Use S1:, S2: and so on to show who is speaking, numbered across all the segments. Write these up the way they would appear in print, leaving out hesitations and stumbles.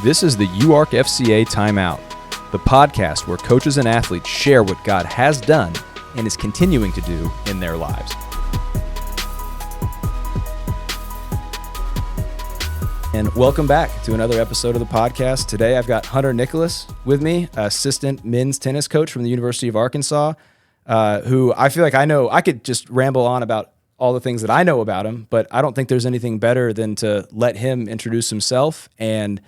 S1: This is the UARKFCA Timeout, the podcast where coaches and athletes share what God has done and is continuing to do in their lives. And welcome back to another episode of the podcast. Today I've got Hunter Nicholas with me, assistant men's tennis coach from the University of Arkansas, who I feel like I could just ramble on about all the things that I know about him, but I don't think there's anything better than to let him introduce himself and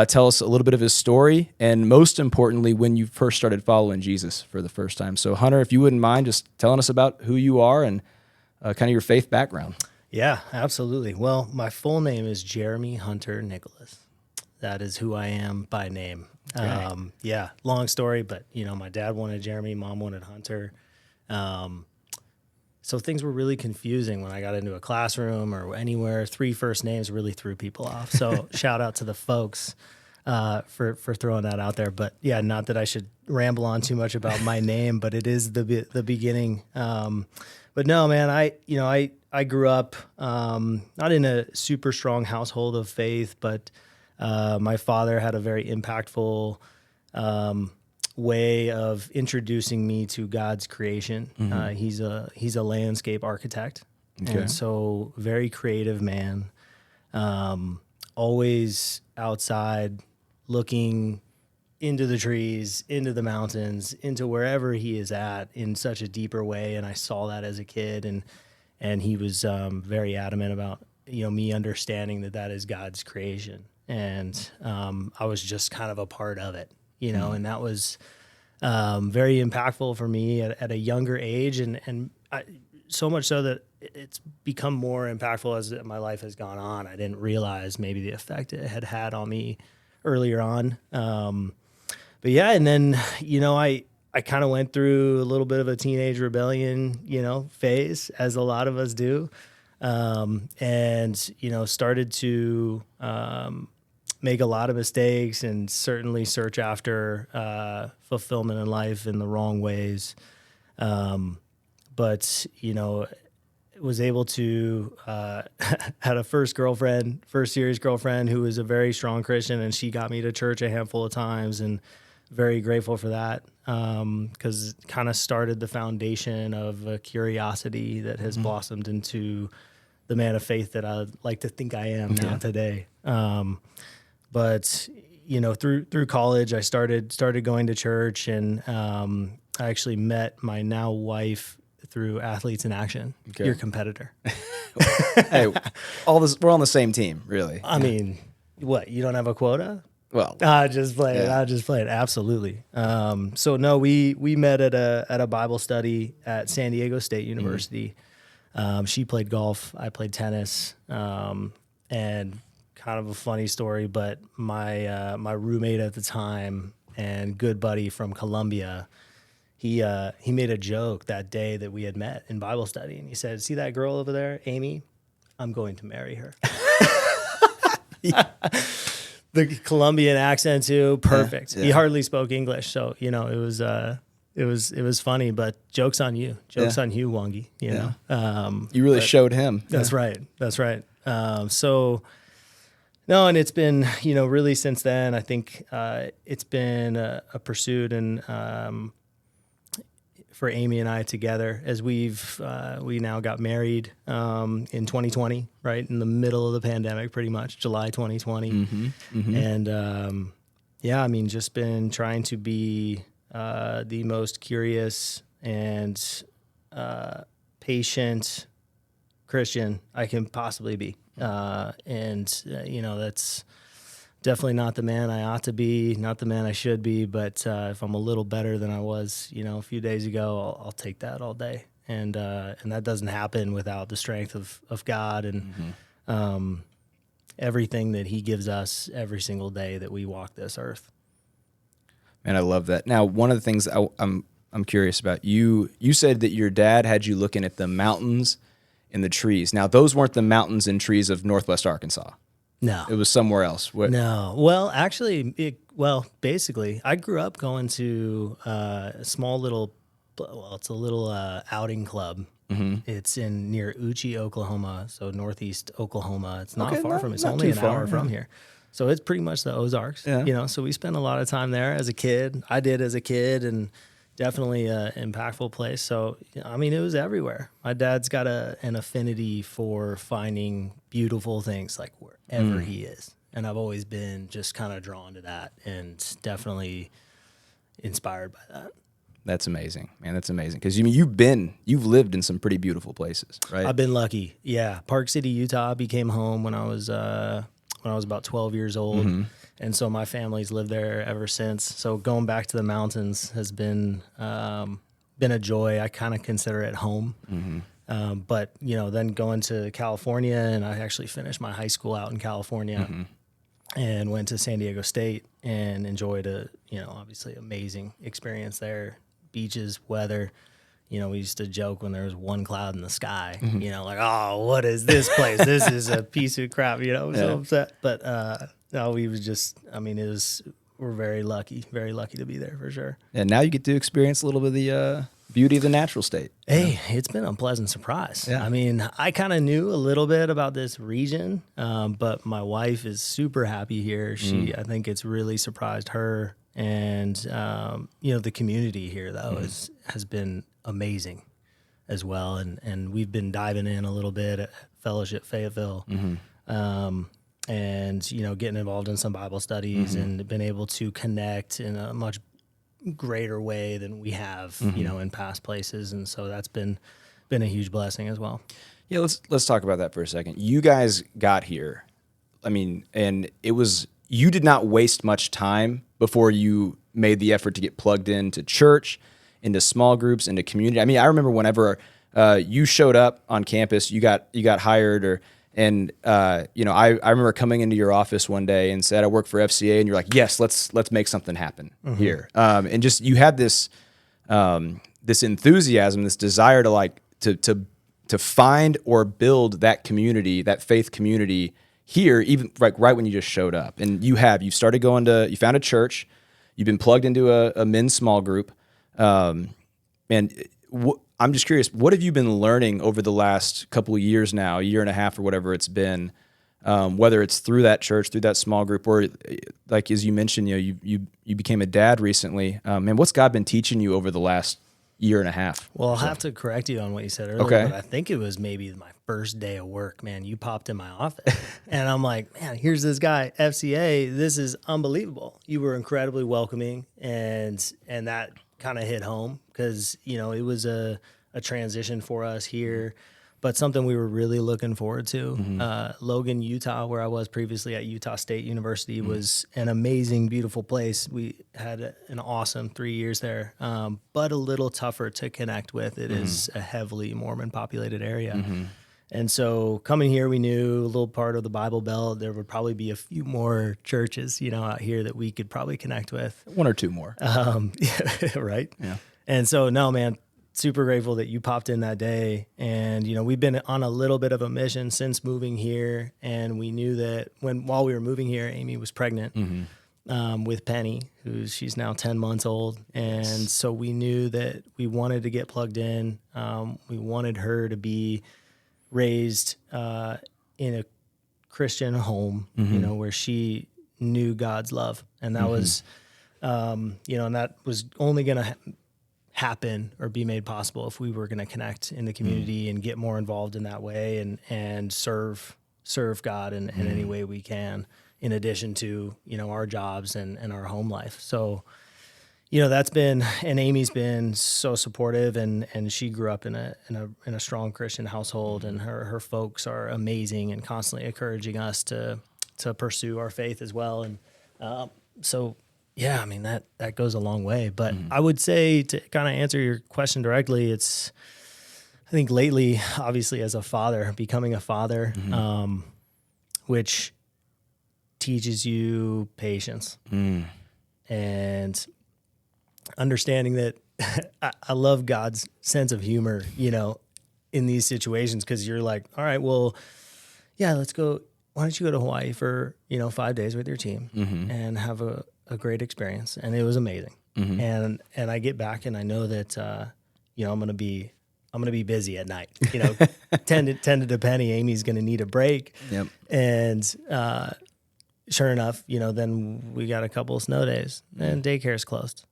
S1: tell us a little bit of his story, and most importantly, when you first started following Jesus for the first time. So Hunter, if you wouldn't mind just telling us about who you are and kind of your faith background.
S2: Yeah, absolutely. Well, my full name is Jeremy Hunter Nicholas. That is who I am by name.
S1: Okay.
S2: Yeah, long story, but my dad wanted Jeremy, mom wanted Hunter. So things were really confusing when I got into a classroom or anywhere. 3 first names really threw people off. So shout out to the folks for throwing that out there. But yeah, not that I should ramble on too much about my name, but it is the beginning. But no, man, I grew up not in a super strong household of faith, but my father had a very impactful way of introducing me to God's creation. Mm-hmm. He's a landscape architect, okay. And so very creative man, always outside looking into the trees, into the mountains, into wherever he is at in such a deeper way. And I saw that as a kid, and he was very adamant about me understanding that is God's creation, and I was just kind of a part of it. And that was very impactful for me at a younger age, and so much so that it's become more impactful as my life has gone on. I didn't realize maybe the effect it had on me earlier on. But yeah, and then, I kind of went through a little bit of a teenage rebellion, phase, as a lot of us do, and, started to make a lot of mistakes and certainly search after fulfillment in life in the wrong ways. But, was able to had a first serious girlfriend who was a very strong Christian, and she got me to church a handful of times, and very grateful for that, because it kind of started the foundation of a curiosity that has blossomed into the man of faith that I like to think I am now today. But through college, I started going to church, and I actually met my now wife through Athletes in Action, your competitor.
S1: Hey, we're on the same team, really.
S2: I mean, what, you don't have a quota?
S1: Well,
S2: just play it. Absolutely. So no, we met at a Bible study at San Diego State University. She played golf, I played tennis, and kind of a funny story, but my roommate at the time and good buddy from Columbia, he made a joke that day that we had met in Bible study, and he said, "See that girl over there, Amy? I'm going to marry her." The Colombian accent too, perfect. Yeah. He hardly spoke English, so it was funny. But joke's on you, on you, Wangi.
S1: You really showed him.
S2: That's right. So. No, and it's been, really since then, I think it's been a pursuit and for Amy and I together as we now got married in 2020, right in the middle of the pandemic, pretty much July 2020. Mm-hmm, mm-hmm. And just been trying to be the most curious and patient Christian I can possibly be. That's definitely not the man I ought to be, not the man I should be, but if I'm a little better than I was, a few days ago, I'll take that all day. And that doesn't happen without the strength of God and everything that he gives us every single day that we walk this earth.
S1: Man, I love that. Now, one of the things I'm curious about, you said that your dad had you looking at the mountains and the trees. Now, those weren't the mountains and trees of Northwest Arkansas.
S2: No.
S1: It was somewhere else.
S2: No. Well, actually, basically, I grew up going to it's a little outing club. Mm-hmm. It's near Uchi, Oklahoma, so northeast Oklahoma. It's not far from it. It's only an hour from here. So it's pretty much the Ozarks, so we spent a lot of time there as a kid. I did as a kid, and definitely an impactful place. So, I mean, it was everywhere. My dad's got an affinity for finding beautiful things like wherever he is. And I've always been just kind of drawn to that and definitely inspired by that.
S1: That's amazing, man. That's amazing. Because you've lived in some pretty beautiful places, right?
S2: I've been lucky. Yeah. Park City, Utah became home when I was about 12 years old. And so my family's lived there ever since. So going back to the mountains has been a joy. I kind of consider it home. But, then going to California, and I actually finished my high school out in California and went to San Diego State and enjoyed obviously amazing experience there. Beaches, weather. We used to joke when there was one cloud in the sky, like, oh, what is this place? This is a piece of crap, so upset. But no, we're very lucky to be there for sure.
S1: And now you get to experience a little bit of the beauty of the natural state.
S2: Hey, it's been a pleasant surprise. Yeah. I mean, I kind of knew a little bit about this region, but my wife is super happy here. I think it's really surprised her. And, the community here, though, has been amazing as well. And we've been diving in a little bit at Fellowship Fayetteville. And, getting involved in some Bible studies and been able to connect in a much greater way than we have, in past places. And so that's been a huge blessing as well.
S1: Yeah, let's talk about that for a second. You guys got here, and you did not waste much time before you made the effort to get plugged into church, into small groups, into community. I remember whenever you showed up on campus, you got hired, I remember coming into your office one day and said, I work for FCA, and you're like, yes, let's make something happen here. And just, you had this enthusiasm, this desire to find or build that community, that faith community here, even right when you just showed up. And you found a church, you've been plugged into a men's small group. I'm just curious, what have you been learning over the last couple of years now, a year and a half or whatever it's been, whether it's through that church, through that small group, or like, as you mentioned, you became a dad recently. What's God been teaching you over the last year and a half?
S2: Well, I'll have to correct you on what you said earlier, but I think it was maybe my first day of work, man. You popped in my office and I'm like, man, here's this guy, FCA. This is unbelievable. You were incredibly welcoming, and that kind of hit home because, it was a transition for us here, but something we were really looking forward to. Logan, Utah, where I was previously at Utah State University, was an amazing, beautiful place. We had an awesome 3 years there, but a little tougher to connect with. It is a heavily Mormon populated area. And so coming here, we knew a little part of the Bible Belt, there would probably be a few more churches, out here that we could probably connect with.
S1: One or two more.
S2: Right?
S1: Yeah.
S2: And so, no, man, super grateful that you popped in that day. And, we've been on a little bit of a mission since moving here. And we knew that while we were moving here, Amy was pregnant with Penny, she's now 10 months old. And so we knew that we wanted to get plugged in. We wanted her to be raised in a Christian home, where she knew God's love. And that was, and that was only going to happen or be made possible if we were going to connect in the community and get more involved in that way and serve God in any way we can, in addition to, our jobs and our home life. So, that's been, and Amy's been so supportive, and she grew up in a strong Christian household, and her folks are amazing and constantly encouraging us to pursue our faith as well. And so, yeah, that goes a long way. But I would say, to kind of answer your question directly, I think lately, obviously, as a father, becoming a father, which teaches you patience and understanding that I love God's sense of humor, in these situations, because you're like, all right, well, yeah, let's go. Why don't you go to Hawaii for, 5 days with your team and have a great experience? And it was amazing. And I get back and I know that, I'm going to be busy at night, tended to Penny. Amy's going to need a break.
S1: Yep.
S2: And, sure enough, then we got a couple of snow days and daycare's closed.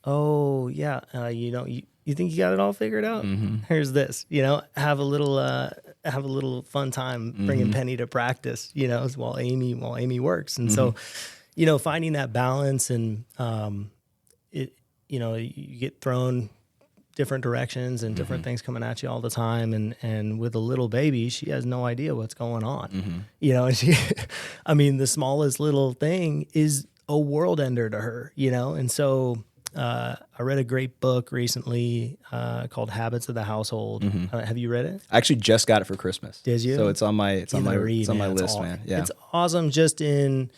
S2: Oh yeah. You think you got it all figured out? Here's this, have a little fun time bringing Penny to practice, while Amy works. And so, finding that balance and, you get thrown different directions and different things coming at you all the time. And with a little baby, she has no idea what's going on, and the smallest little thing is a world ender to her, and so, I read a great book recently called Habits of the Household. Have you read it?
S1: I actually just got it for Christmas.
S2: Did you?
S1: So it's on my list, man. Yeah.
S2: It's awesome just in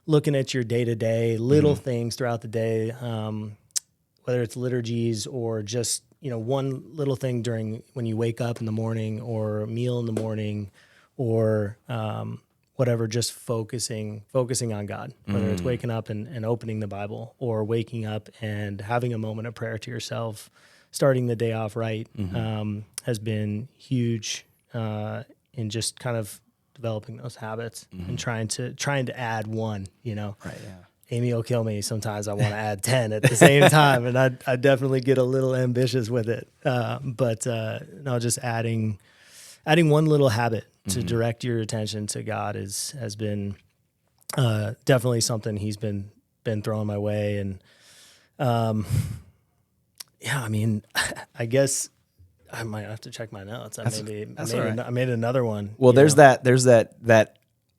S2: looking at your day-to-day little things throughout the day, whether it's liturgies or just, one little thing during when you wake up in the morning or a meal in the morning or whatever, just focusing on God, whether it's waking up and opening the Bible or waking up and having a moment of prayer to yourself, starting the day off right, has been huge in just kind of developing those habits and trying to add one, Right, yeah. Amy will kill me. Sometimes I want to add 10 at the same time. And I definitely get a little ambitious with it. But just adding one little habit to direct your attention to God has been definitely something he's been throwing my way. And I guess I might have to check my notes. I made another one.
S1: Well, there's that.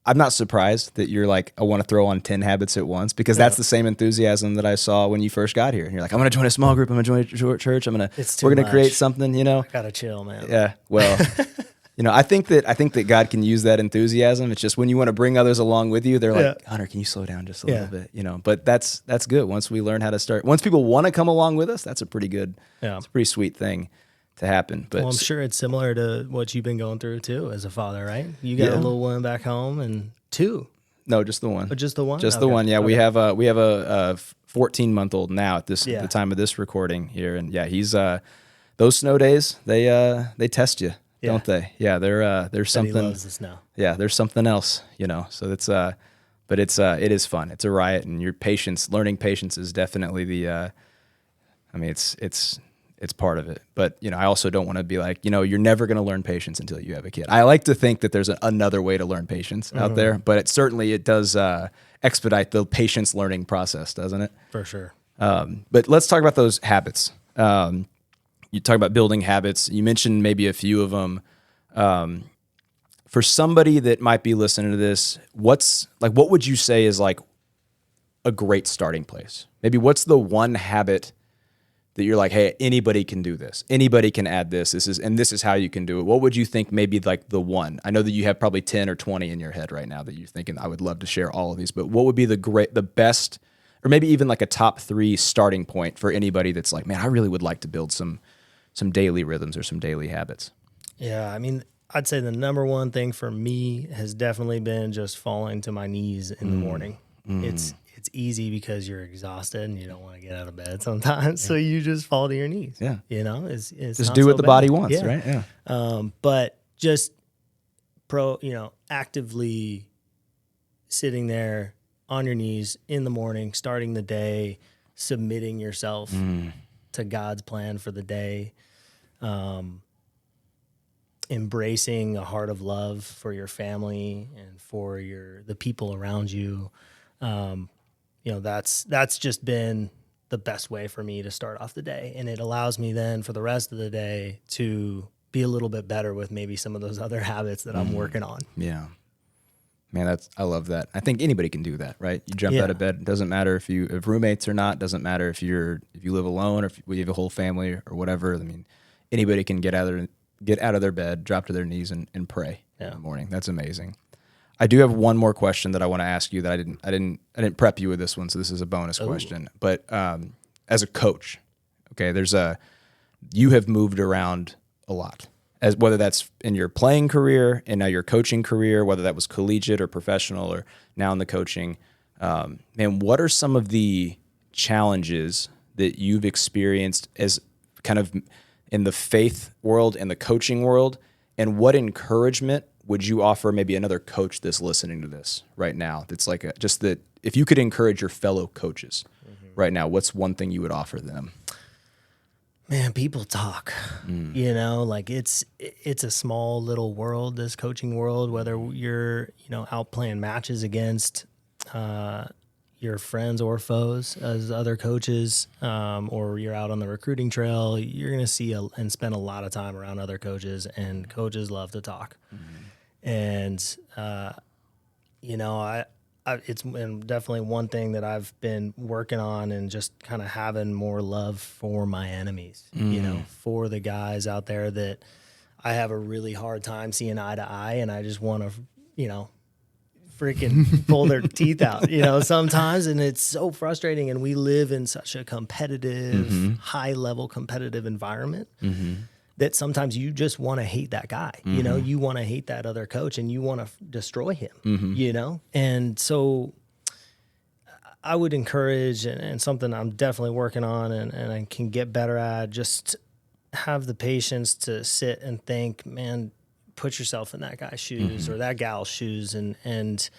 S1: I'm not surprised that you're like, I want to throw on 10 habits at once, because that's the same enthusiasm that I saw when you first got here. And you're like, I'm going to join a small group. I'm going to join a church. We're going to create something,
S2: I got to chill, man.
S1: Yeah. Well, I think that God can use that enthusiasm. It's just when you want to bring others along with you, they're like, Hunter, can you slow down just a little bit? But that's good. Once we learn how to start, once people want to come along with us, that's a pretty good, it's a pretty sweet thing to happen. But
S2: I'm sure it's similar to what you've been going through too as a father, right? You got a little one back home and two.
S1: No, just the one.
S2: Oh, just the one?
S1: Just the one. Yeah, okay. We have a 14-month-old now at the time of this recording here, and he's those snow days, they test you, don't they? Yeah, there's something. He
S2: loves the snow.
S1: Yeah, there's something else, So it's but it is fun. It's a riot, and learning patience is definitely the. It's part of it. But, I also don't want to be like, you're never going to learn patience until you have a kid. I like to think that there's another way to learn patience out there, but it does expedite the patience learning process, doesn't it?
S2: For sure.
S1: But let's talk about those habits. You talk about building habits. You mentioned maybe a few of them. For somebody that might be listening to this, what would you say is like a great starting place? Maybe what's the one habit that you're like, hey, anybody can do this. Anybody can add this. This is how you can do it. What would you think maybe like the one? I know that you have probably 10 or 20 in your head right now that you're thinking, I would love to share all of these, but what would be the best, or maybe even like a top 3 starting point for anybody that's like, man, I really would like to build some daily rhythms or some daily habits?
S2: Yeah, I'd say the number one thing for me has definitely been just falling to my knees in the morning. It's easy because you're exhausted and you don't want to get out of bed sometimes, so you just fall to your knees.
S1: Yeah,
S2: it's
S1: just do what the body wants, right?
S2: Yeah. But just actively sitting there on your knees in the morning, starting the day, submitting yourself to God's plan for the day, embracing a heart of love for your family and for the people around you. That's just been the best way for me to start off the day. And it allows me then for the rest of the day to be a little bit better with maybe some of those other habits that I'm working on. Yeah.
S1: Man, I love that. I think anybody can do that, right? You jump out of bed. It doesn't matter if you have roommates or not. Doesn't matter if you live alone or if you have a whole family or whatever. Anybody can get out of their bed, drop to their knees and pray in the morning. That's amazing. I do have one more question that I want to ask you that I didn't prep you with this one, so this is a bonus question. But as a coach, okay, you have moved around a lot, as whether that's in your playing career and now your coaching career, whether that was collegiate or professional or now in the coaching. Man, what are some of the challenges that you've experienced as kind of in the faith world and the coaching world, and what encouragement would you offer maybe another coach that's listening to this right now? That's like just that if you could encourage your fellow coaches right now, what's one thing you would offer them?
S2: Man, people talk, you know, like it's a small little world, this coaching world, whether you're, out playing matches against your friends or foes as other coaches, or you're out on the recruiting trail, you're going to see and spend a lot of time around other coaches, and coaches love to talk. And, it's definitely one thing that I've been working on, and just kind of having more love for my enemies, for the guys out there that I have a really hard time seeing eye to eye, and I just want to, freaking pull their teeth out, sometimes. And it's so frustrating. And we live in such a competitive, high level competitive environment that sometimes you just want to hate that guy, you want to hate that other coach, and you want to destroy him, And so I would encourage, and something I'm definitely working on and I can get better at, just have the patience to sit and think, man, put yourself in that guy's shoes or that gal's shoes, and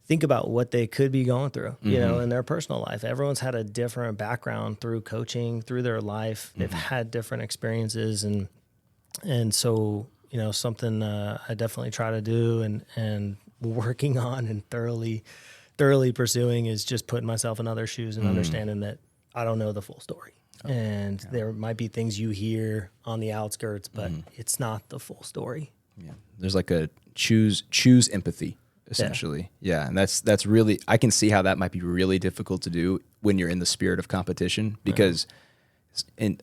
S2: think about what they could be going through, in their personal life. Everyone's had a different background through coaching, through their life. They've had different experiences. And so, something I definitely try to do and working on and thoroughly pursuing is just putting myself in other shoes and understanding that I don't know the full story. And there might be things you hear on the outskirts, but it's not the full story.
S1: Yeah. There's like a choose empathy, essentially. Yeah. And that's really, I can see how that might be really difficult to do when you're in the spirit of competition, because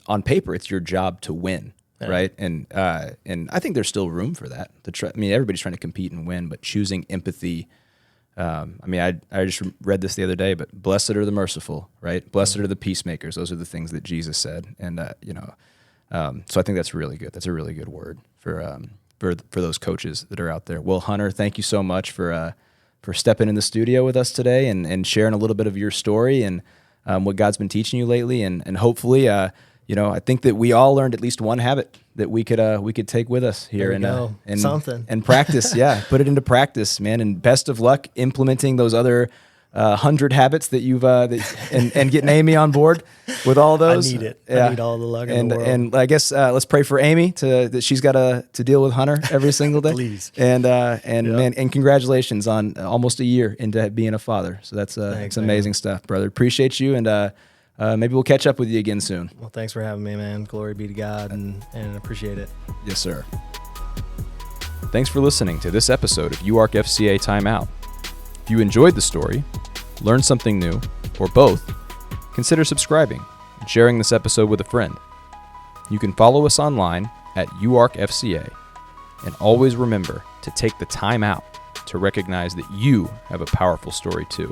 S1: on paper, it's your job to win. Right. And I think there's still room for that to try. I mean, everybody's trying to compete and win, but choosing empathy. I just read this the other day, but blessed are the merciful, right? Blessed are the peacemakers. Those are the things that Jesus said. And, so I think that's really good. That's a really good word for those coaches that are out there. Well, Hunter, thank you so much for stepping in the studio with us today and sharing a little bit of your story and what God's been teaching you lately. And hopefully, I think that we all learned at least one habit that we could take with us here and
S2: something
S1: and practice. Yeah, put it into practice, man. And best of luck implementing those other 100 habits that you've and getting Amy on board with all those.
S2: I need it.
S1: Yeah.
S2: I need all the luck in the world.
S1: And I guess let's pray for Amy that she's got to deal with Hunter every single day.
S2: Please.
S1: And man, and congratulations on almost a year into being a father. So that's it's amazing stuff, brother. Appreciate you, and maybe we'll catch up with you again soon.
S2: Well, thanks for having me, man. Glory be to God, and appreciate it.
S1: Yes, sir. Thanks for listening to this episode of UARKFCA Timeout. If you enjoyed the story, learned something new, or both, consider subscribing and sharing this episode with a friend. You can follow us online at UARKFCA, and always remember to take the time out to recognize that you have a powerful story too.